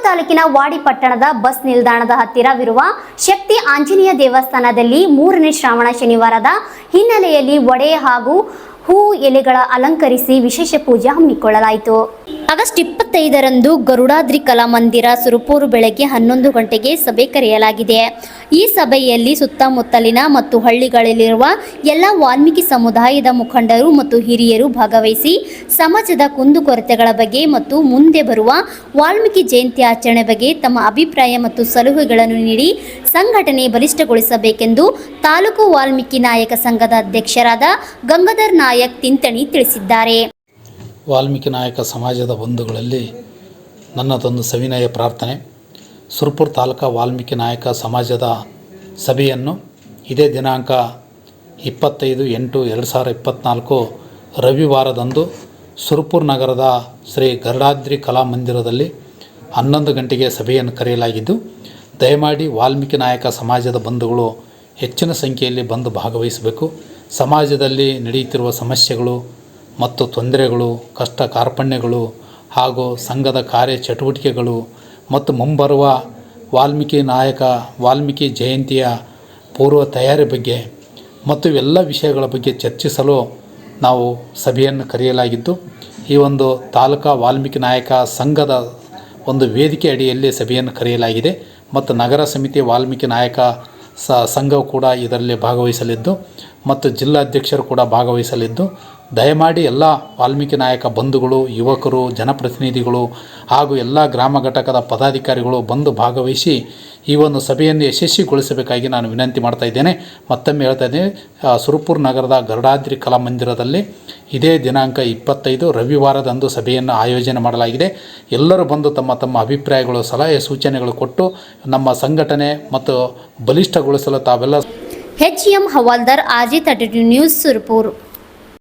ತಾಲೂಕಿನ ವಾಡಿ ಪಟ್ಟಣದ ಬಸ್ ನಿಲ್ದಾಣದ ಹತ್ತಿರವಿರುವ ಶಕ್ತಿ ಆಂಜನೇಯ ದೇವಸ್ಥಾನದಲ್ಲಿ 3ನೇ ಶ್ರಾವಣ ಶನಿವಾರದ ಹಿನ್ನೆಲೆಯಲ್ಲಿ ವಡೆ ಹಾಗೂ ಹೂ ಎಲೆಗಳ ಅಲಂಕರಿಸಿ ವಿಶೇಷ ಪೂಜೆ ಹಮ್ಮಿಕೊಳ್ಳಲಾಯಿತು. ಆಗಸ್ಟ್ 25ರಂದು ಗರುಡಾದ್ರಿ ಕಲಾಮಂದಿರ ಸುರಪೂರು ಬೆಳಗ್ಗೆ 11 ಗಂಟೆಗೆ ಸಭೆ ಕರೆಯಲಾಗಿದೆ. ಈ ಸಭೆಯಲ್ಲಿ ಸುತ್ತಮುತ್ತಲಿನ ಮತ್ತು ಹಳ್ಳಿಗಳಲ್ಲಿರುವ ಎಲ್ಲ ವಾಲ್ಮೀಕಿ ಸಮುದಾಯದ ಮುಖಂಡರು ಮತ್ತು ಹಿರಿಯರು ಭಾಗವಹಿಸಿ ಸಮಾಜದ ಕುಂದುಕೊರತೆಗಳ ಬಗ್ಗೆ ಮತ್ತು ಮುಂದೆ ಬರುವ ವಾಲ್ಮೀಕಿ ಜಯಂತಿ ಆಚರಣೆ ಬಗ್ಗೆ ತಮ್ಮ ಅಭಿಪ್ರಾಯ ಮತ್ತು ಸಲಹೆಗಳನ್ನು ನೀಡಿ ಸಂಘಟನೆ ಬಲಿಷ್ಠಗೊಳಿಸಬೇಕೆಂದು ತಾಲೂಕು ವಾಲ್ಮೀಕಿ ನಾಯಕ ಸಂಘದ ಅಧ್ಯಕ್ಷರಾದ ಗಂಗಾಧರ್ ನಾಯಕ್ ತಿಂತಣಿ ತಿಳಿಸಿದ್ದಾರೆ. ವಾಲ್ಮೀಕಿ ನಾಯಕ ಸಮಾಜದ ಬಂಧುಗಳಲ್ಲಿ ನನ್ನದೊಂದು ಸವಿನಯ ಪ್ರಾರ್ಥನೆ. ಸುರಪುರ ತಾಲೂಕಾ ವಾಲ್ಮೀಕಿ ನಾಯಕ ಸಮಾಜದ ಸಭೆಯನ್ನು ಇದೇ ದಿನಾಂಕ 25/8/2024 ರವಿವಾರದಂದು ಸುರಪುರ ನಗರದ ಶ್ರೀ ಗರುಡಾದ್ರಿ ಕಲಾಮಂದಿರದಲ್ಲಿ 11 ಗಂಟೆಗೆ ಸಭೆಯನ್ನು ಕರೆಯಲಾಗಿದ್ದು, ದಯಮಾಡಿ ವಾಲ್ಮೀಕಿ ನಾಯಕ ಸಮಾಜದ ಬಂಧುಗಳು ಹೆಚ್ಚಿನ ಸಂಖ್ಯೆಯಲ್ಲಿ ಬಂದು ಭಾಗವಹಿಸಬೇಕು. ಸಮಾಜದಲ್ಲಿ ನಡೆಯುತ್ತಿರುವ ಸಮಸ್ಯೆಗಳು ಮತ್ತು ತೊಂದರೆಗಳು, ಕಷ್ಟ ಕಾರ್ಪಣ್ಯಗಳು ಹಾಗೂ ಸಂಘದ ಕಾರ್ಯ ಚಟುವಟಿಕೆಗಳು ಮತ್ತು ಮುಂಬರುವ ವಾಲ್ಮೀಕಿ ಜಯಂತಿಯ ಪೂರ್ವ ತಯಾರಿ ಬಗ್ಗೆ ಮತ್ತು ಇವೆಲ್ಲ ವಿಷಯಗಳ ಬಗ್ಗೆ ಚರ್ಚಿಸಲು ನಾವು ಸಭೆಯನ್ನು ಕರೆಯಲಾಗಿದ್ದು, ಈ ಒಂದು ತಾಲೂಕಾ ವಾಲ್ಮೀಕಿ ನಾಯಕ ಸಂಘದ ಒಂದು ವೇದಿಕೆ ಅಡಿಯಲ್ಲಿ ಸಭೆಯನ್ನು ಕರೆಯಲಾಗಿದೆ ಮತ್ತು ನಗರ ಸಮಿತಿ ವಾಲ್ಮೀಕಿ ನಾಯಕ ಸಂಘವು ಕೂಡ ಇದರಲ್ಲಿ ಭಾಗವಹಿಸಲಿದ್ದು ಮತ್ತು ಜಿಲ್ಲಾಧ್ಯಕ್ಷರು ಕೂಡ ಭಾಗವಹಿಸಲಿದ್ದು, ದಯಮಾಡಿ ಎಲ್ಲ ವಾಲ್ಮೀಕಿ ನಾಯಕ ಬಂಧುಗಳು, ಯುವಕರು, ಜನಪ್ರತಿನಿಧಿಗಳು ಹಾಗೂ ಎಲ್ಲ ಗ್ರಾಮ ಘಟಕದ ಪದಾಧಿಕಾರಿಗಳು ಬಂದು ಭಾಗವಹಿಸಿ ಈ ಒಂದು ಸಭೆಯನ್ನು ಯಶಸ್ವಿಗೊಳಿಸಬೇಕಾಗಿ ನಾನು ವಿನಂತಿ ಮಾಡ್ತಾ ಇದ್ದೇನೆ. ಮತ್ತೊಮ್ಮೆ ಹೇಳ್ತಾ ಇದ್ದೇನೆ, ಸುರಪುರ ನಗರದ ಗರುಡಾದ್ರಿ ಕಲಾಮಂದಿರದಲ್ಲಿ ಇದೇ ದಿನಾಂಕ 25 ರವಿವಾರದಂದು ಸಭೆಯನ್ನು ಆಯೋಜನೆ ಮಾಡಲಾಗಿದೆ. ಎಲ್ಲರೂ ಬಂದು ತಮ್ಮ ತಮ್ಮ ಅಭಿಪ್ರಾಯಗಳು, ಸಲಹೆ ಸೂಚನೆಗಳು ಕೊಟ್ಟು ನಮ್ಮ ಸಂಘಟನೆ ಮತ್ತು ಬಲಿಷ್ಠಗೊಳಿಸಲು ತಾವೆಲ್ಲ. HM ಹವಾಲ್ದಾರ್, RJ32 ನ್ಯೂಸ್, ಸುರಪುರ.